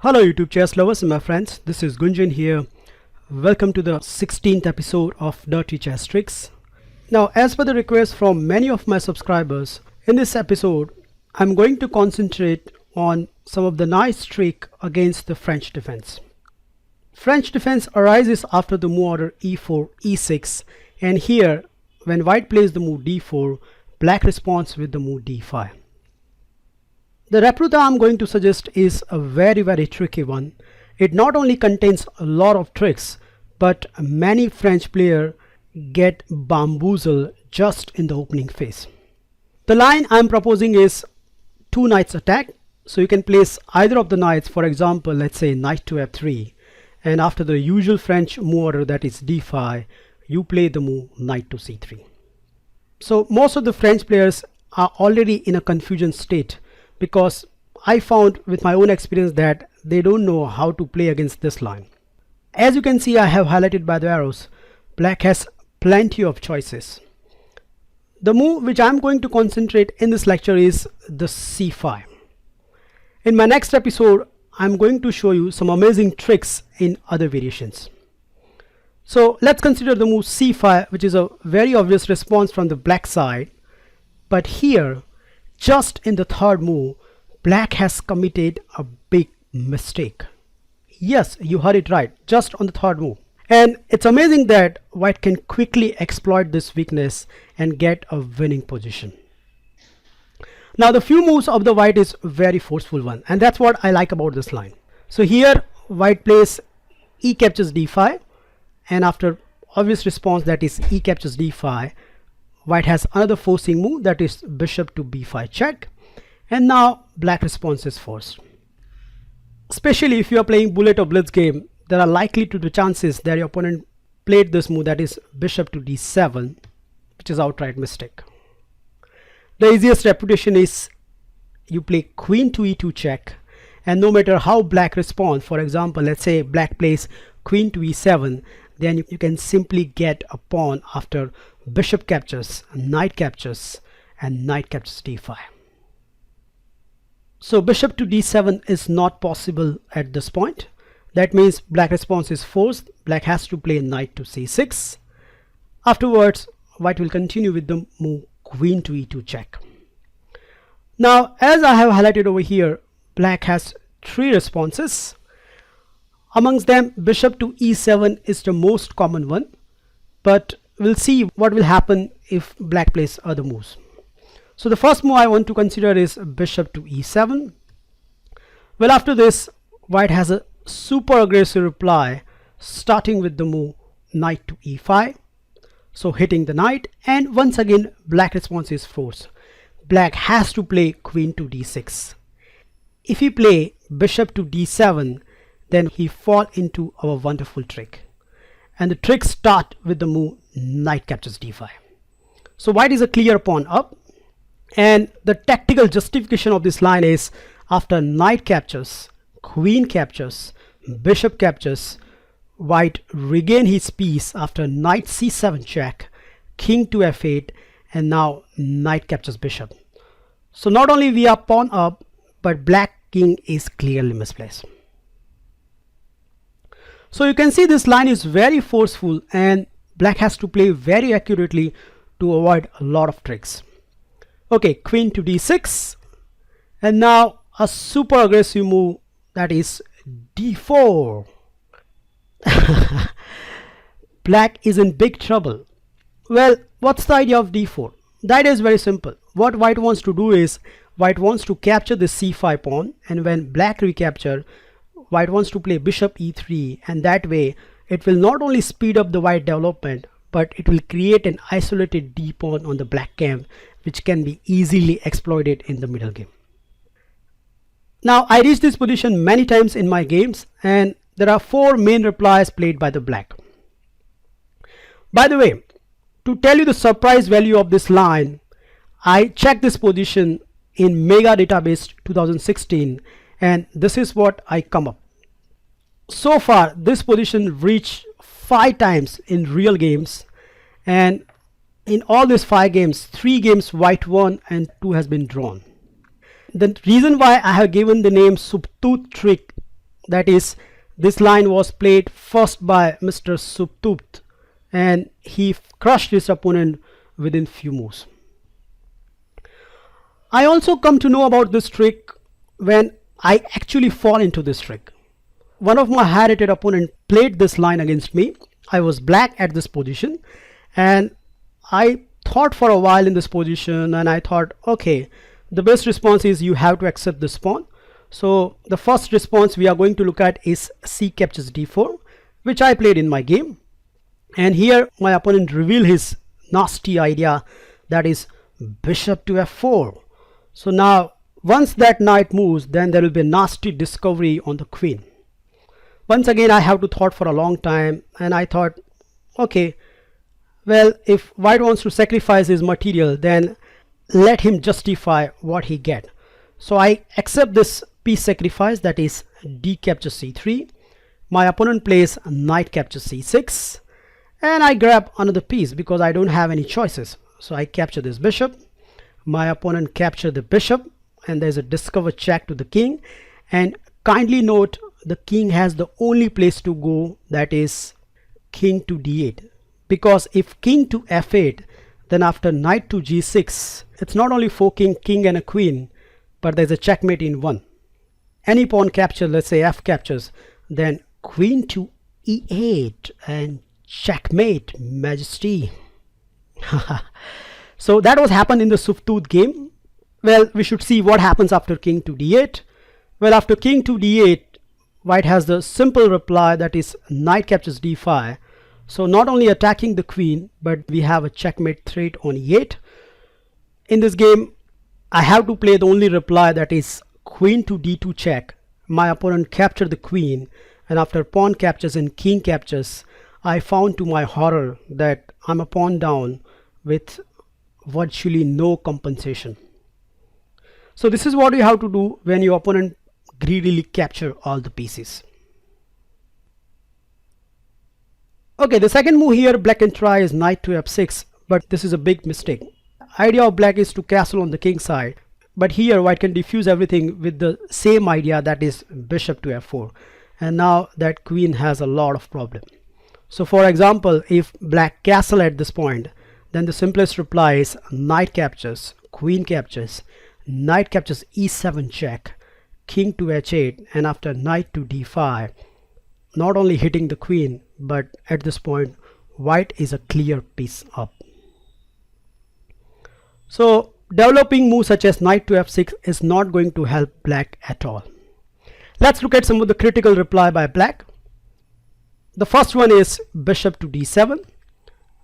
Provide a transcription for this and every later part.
Hello YouTube chess lovers and my friends, this is Gunjan here. Welcome to the 16th episode of Dirty Chess Tricks. Now, as per the request from many of my subscribers, in this episode I'm going to concentrate on some of the nice trick against the French defense. French defense arises after the move order e4, e6, and here when white plays the move d4, black responds with the move d5. The repleta I'm going to suggest is a very tricky one. It not only contains a lot of tricks, but many French players get bamboozled just in the opening phase. The line I'm proposing is 2 knights attack. So you can place either of the knights, for example, let's say knight to f3, and after the usual French move order, that is d5, you play the move knight to c3. So most of the French players are already in a confusion state, because I found with my own experience that they don't know how to play against this line. As you can see, I have highlighted by the arrows, black has plenty of choices. The move which I'm going to concentrate in this lecture is the c5. In my next episode, I'm going to show you some amazing tricks in other variations. So let's consider the move c5, which is a very obvious response from the black side. But here, just in the third move, black has committed a big mistake. Yes, you heard it right, just on the third move. And it's amazing that white can quickly exploit this weakness and get a winning position. Now the few moves of the white is very forceful one, and that's what I like about this line. So here white plays e captures d5, and after obvious response, that is e captures d5, white has another forcing move, that is bishop to b5 check, and now black response is forced. Especially if you are playing bullet or blitz game, there are likely to be chances that your opponent played this move, that is bishop to d7, which is outright mistake. The easiest reputation is you play queen to e2 check, and no matter how black responds, for example, let's say black plays queen to e7, then you can simply get a pawn after bishop captures, knight captures, and knight captures d5. So bishop to d7 is not possible at this point. That means black response is forced. Black has to play knight to c6. Afterwards, white will continue with the move queen to e2 check. Now, as I have highlighted over here, black has 3 responses. Amongst them, bishop to e7 is the most common one, but we'll see what will happen if black plays other moves. So the first move I want to consider is bishop to e7. Well, after this, white has a super aggressive reply, starting with the move knight to e5, so hitting the knight, and once again black response is forced. Black has to play queen to d6. If he play bishop to d7, then he fall into our wonderful trick, and the trick start with the move knight captures d5. So white is a clear pawn up, and the tactical justification of this line is after knight captures, queen captures, bishop captures, white regain his piece after knight c7 check, king to f8, and now knight captures bishop. So not only we are pawn up, but black king is clearly misplaced. So you can see this line is very forceful, and black has to play very accurately to avoid a lot of tricks. Okay, queen to d6, and now a super aggressive move, that is d4. Black is in big trouble. Well, what's the idea of d4? The idea is very simple. What white wants to do is, white wants to capture the c5 pawn, and when black recapture, white wants to play bishop e3, and that way it will not only speed up the white development, but it will create an isolated d pawn on the black camp, which can be easily exploited in the middle game. Now I reached this position many times in my games, and there are 4 main replies played by the black. By the way, to tell you the surprise value of this line, I checked this position in Mega Database 2016, and this is what I come up. So far this position reached 5 times in real games, and in all these 5 games, 3 games white won and 2 has been drawn. The reason why I have given the name Suptut trick That is, this line was played first by Mr. Suptut, and he crushed his opponent within few moves. I also come to know about this trick when I actually fall into this trick. One of my high-rated opponent played this line against me. I was black at this position, and I thought for a while in this position, and I thought, okay, the best response is you have to accept this pawn. So the first response we are going to look at is c captures d4, which I played in my game. And here my opponent revealed his nasty idea, that is bishop to f4. So now once that knight moves, then there will be a nasty discovery on the queen. Once again I have to thought for a long time, and I thought, okay, well, if white wants to sacrifice his material, then let him justify what he get. So I accept this piece sacrifice, that is d captures c3. My opponent plays knight captures c6, and I grab another piece because I don't have any choices. So I capture this bishop. My opponent captured the bishop, and there's a discover check to the king. And kindly note, the king has the only place to go, that is king to d8, because if king to f8, then after knight to g6, it's not only forking king and a queen, but there's a checkmate in one. Any pawn capture, let's say f captures, then queen to e8 and checkmate, majesty. So that was happened in the Suptut game. Well, we should see what happens after king to d8. Well, after king to d8, white has the simple reply, that is knight captures d5. So not only attacking the queen, but we have a checkmate threat on e8. In this game, I have to play the only reply, that is queen to d2 check. My opponent captured the queen, and after pawn captures and king captures, I found to my horror that I'm a pawn down with virtually no compensation. So this is what you have to do when your opponent greedily capture all the pieces. Okay, the second move here black can try is knight to f6, but this is a big mistake. Idea of black is to castle on the king side, but here white can diffuse everything with the same idea, that is bishop to f4, and now that queen has a lot of problem. So for example, if black castle at this point, then the simplest reply is knight captures, queen captures, knight captures e7 check, king to h8, and after knight to d5, not only hitting the queen, but at this point white is a clear piece up. So developing moves such as knight to f6 is not going to help black at all. Let's look at some of the critical reply by black. The first one is bishop to d7.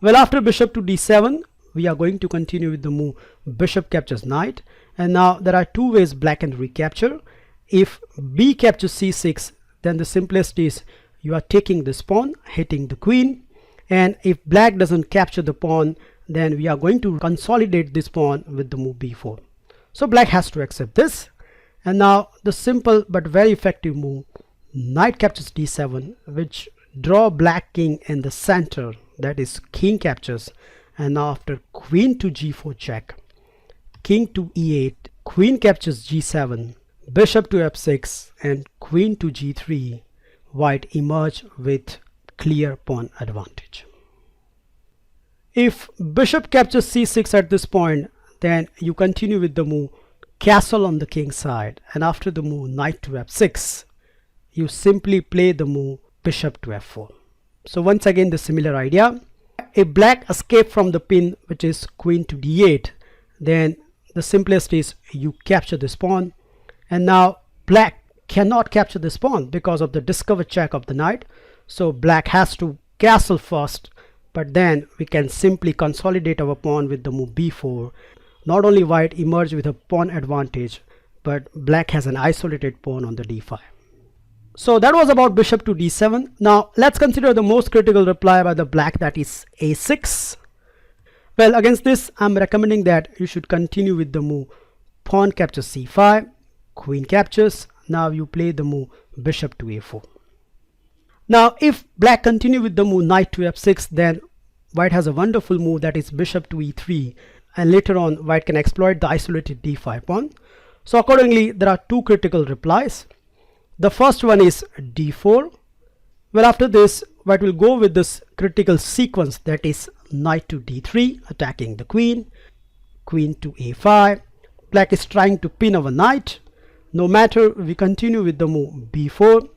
Well, after bishop to d7, we are going to continue with the move bishop captures knight, and now there are two ways black can recapture. If b captures c6, then the simplest is you are taking this pawn, hitting the queen, and if black doesn't capture the pawn, then we are going to consolidate this pawn with the move b4. So black has to accept this, and now the simple but very effective move knight captures d7, which draw black king in the center, that is king captures, and now after queen to g4 check, king to e8, queen captures g7, bishop to f6, and queen to g3, white emerge with clear pawn advantage. If bishop captures c6 at this point, then you continue with the move castle on the king side, and after the move knight to f6, you simply play the move bishop to f4. So once again the similar idea. If black escape from the pin, which is queen to d8, then the simplest is you capture this pawn, and now black cannot capture this pawn because of the discover check of the knight. So black has to castle first, but then we can simply consolidate our pawn with the move b4. Not only white emerge with a pawn advantage, but black has an isolated pawn on the d5. So that was about bishop to d7. Now let's consider the most critical reply by the black, that is a6. Well, against this I'm recommending that you should continue with the move pawn captures c5, queen captures. Now you play the move bishop to a4. Now if black continue with the move knight to f6, then white has a wonderful move, that is bishop to e3, and later on white can exploit the isolated d5 pawn. So accordingly there are two critical replies. The first one is d4. Well, after this, white will go with this critical sequence, that is knight to d3, attacking the queen, queen to a5. Black is trying to pin our knight. No matter, we continue with the move b4.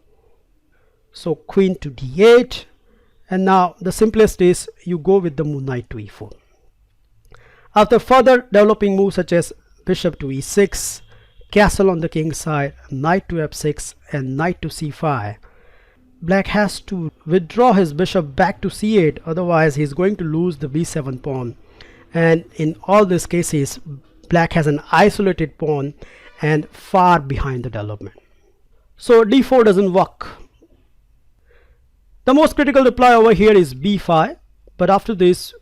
So queen to d8. And now the simplest is you go with the move knight to e4. After further developing moves such as bishop to e6, castle on the king's side, knight to f6 and knight to c5, black has to withdraw his bishop back to c8, otherwise he is going to lose the b7 pawn. And in all these cases, black has an isolated pawn and far behind the development. So d4 doesn't work. The most critical reply over here is b5, but after this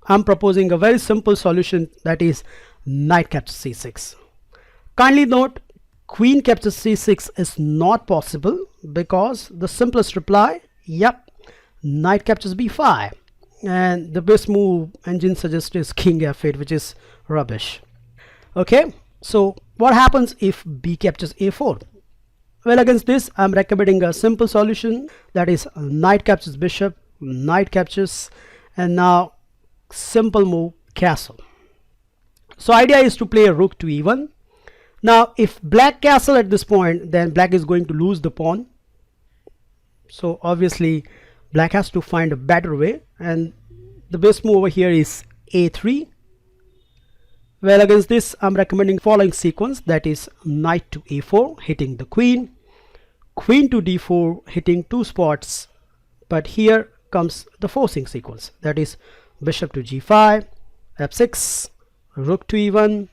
I'm proposing a very simple solution, that is knight captures c6. Kindly note, queen captures c6 is not possible because the simplest reply, yep, knight captures b5, and the best move engine suggests is king f8, which is rubbish. Okay, so what happens if b captures a4? Well, against this I'm recommending a simple solution, that is knight captures bishop, knight captures, and now simple move castle. So idea is to play rook to e1. Now if black castle at this point, then black is going to lose the pawn. So obviously black has to find a better way, and the best move over here is a3. Well, against this I'm recommending following sequence, that is knight to a4 hitting the queen, queen to d4 hitting two spots, but here comes the forcing sequence, that is bishop to g5, f6, rook to e1,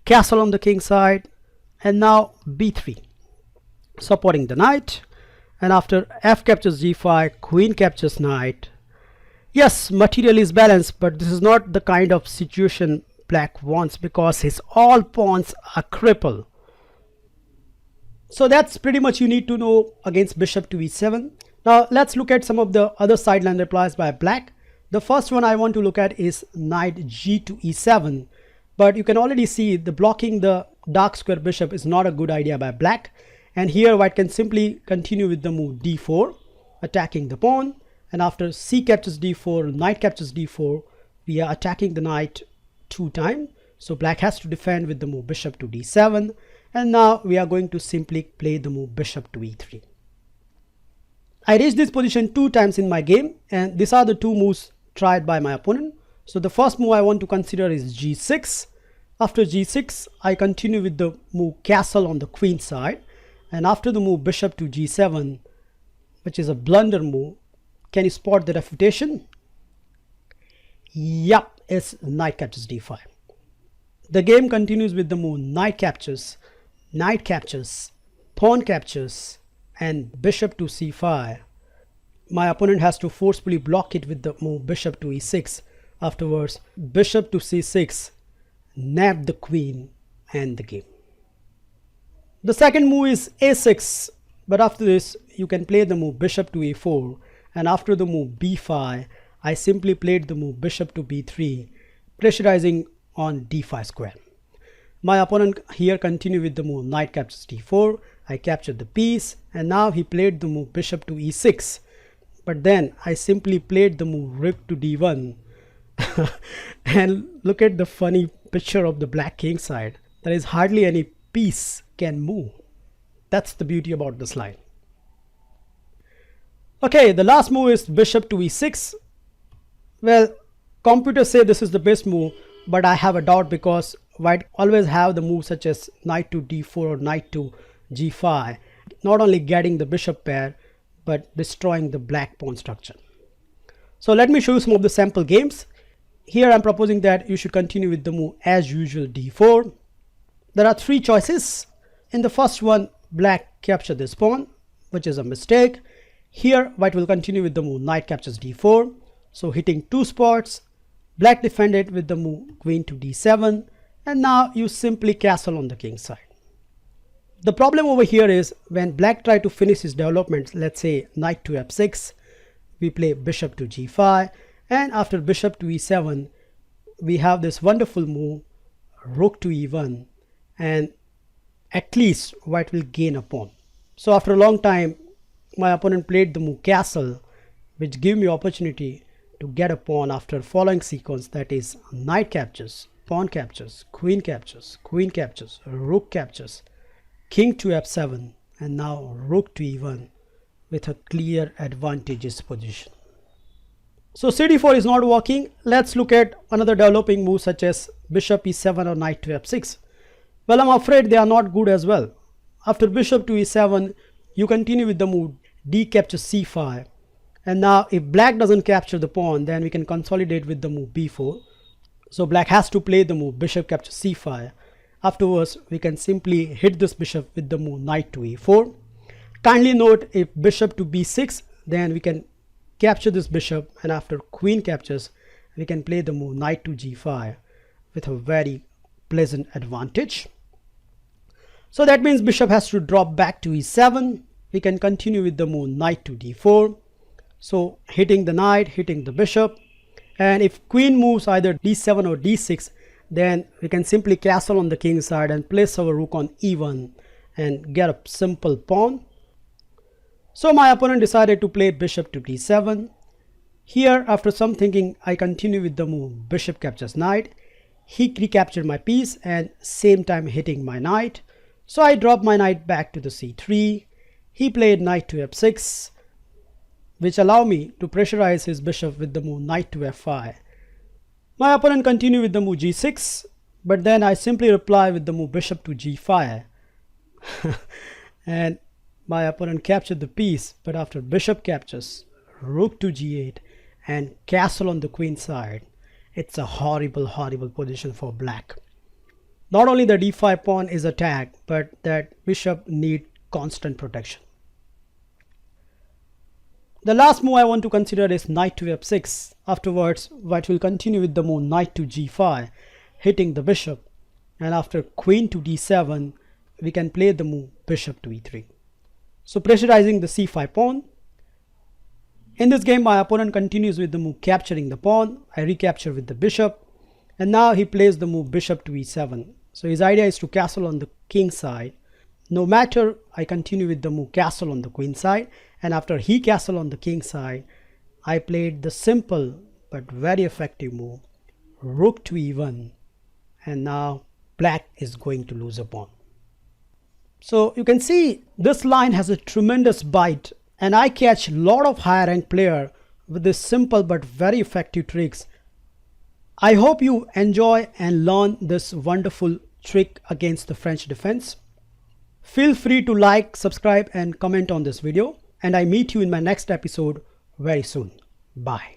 castle on the king's side, and now b3 supporting the knight. And after f captures g5, queen captures knight. Yes, material is balanced, but this is not the kind of situation black wants because his all pawns are crippled. So that's pretty much you need to know against bishop to e7. Now let's look at some of the other sideline replies by black. The first one I want to look at is knight g to e7, but you can already see the blocking the dark square bishop is not a good idea by black, and here white can simply continue with the move d4 attacking the pawn, and after c captures d4, knight captures d4, we are attacking the knight two times. So black has to defend with the move bishop to d7, and now we are going to simply play the move bishop to e3. I reached this position two times in my game, and these are the two moves tried by my opponent. So the first move I want to consider is g6. After g6, I continue with the move castle on the queen side, and after the move bishop to g7, which is a blunder move. Can you spot the refutation? Yup, it's knight captures d5. The game continues with the move knight captures, pawn captures, and bishop to c5. My opponent has to forcefully block it with the move bishop to e6. Afterwards, bishop to c6, nab the queen, and the game. The second move is a6, but after this you can play the move bishop to a4, and after the move b5, I simply played the move bishop to b3, pressurizing on d5 square. My opponent here continued with the move knight captures d4. I captured the piece, and now he played the move bishop to e6, but then I simply played the move rook to d1. And look at the funny picture of the black king side. There is hardly any piece can move. That's the beauty about this line. Okay, the last move is bishop to e6. Well, computers say this is the best move, but I have a doubt because white always have the moves such as knight to d4 or knight to g5, not only getting the bishop pair but destroying the black pawn structure. So let me show you some of the sample games. Here I'm proposing that you should continue with the move as usual d4. There are three choices. In the first one, black capture this pawn, which is a mistake. Here white will continue with the move knight captures d4, so hitting two spots. Black defended with the move queen to d7, and now you simply castle on the king side. The problem over here is when black try to finish his development, let's say knight to f6, we play bishop to g5, and after bishop to e7 we have this wonderful move rook to e1, and at least white will gain a pawn. So after a long time, my opponent played the move castle, which gave me opportunity to get a pawn after following sequence, that is knight captures, pawn captures, queen captures, rook captures, king to f7, and now rook to e1 with a clear advantageous position. So cd4 is not working. Let's look at another developing move such as bishop e7 or knight to f6. Well, I'm afraid they are not good as well. After bishop to e7, you continue with the move d captures c5. And now if black doesn't capture the pawn, then we can consolidate with the move b4. So black has to play the move bishop captures c5. Afterwards, we can simply hit this bishop with the move knight to e4. Kindly note, if bishop to b6, then we can capture this bishop, and after queen captures, we can play the move knight to g5 with a very pleasant advantage. So that means bishop has to drop back to e7. We can continue with the move knight to d4. So hitting the knight, hitting the bishop. And if queen moves either d7 or d6, then we can simply castle on the king side and place our rook on e1 and get a simple pawn. So my opponent decided to play bishop to d7. Here, after some thinking, I continue with the move bishop captures knight. He recaptured my piece and same time hitting my knight. So I dropped my knight back to the c3. He played knight to f6, which allowed me to pressurize his bishop with the move knight to f5. My opponent continued with the move g6, but then I simply reply with the move bishop to g5. And my opponent captured the piece, but after bishop captures, rook to g8 and castle on the queen side, it's a horrible position for black. Not only the d5 pawn is attacked, but that bishop needs constant protection. The last move I want to consider is knight to f6. Afterwards, white will continue with the move knight to g5, hitting the bishop. And after queen to d7, we can play the move bishop to e3. So pressurizing the c5 pawn. In this game, my opponent continues with the move capturing the pawn. I recapture with the bishop. And now he plays the move bishop to e7. So his idea is to castle on the king side. No matter, I continue with the move castle on the queen side. And after he castle on the king side, I played the simple but very effective move rook to e1. And now black is going to lose a pawn. So you can see this line has a tremendous bite, and I catch a lot of higher rank player with this simple but very effective tricks. I hope you enjoy and learn this wonderful trick against the French defense. Feel free to like, subscribe and comment on this video, and I meet you in my next episode very soon. Bye.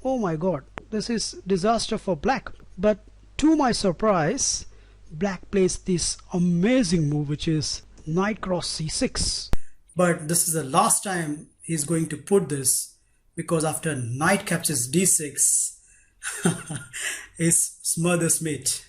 Oh my god, this is disaster for black, but to my surprise, black plays this amazing move, which is knight cross c6. But this is the last time he's going to put this, because after knight captures d6, he smothers mate.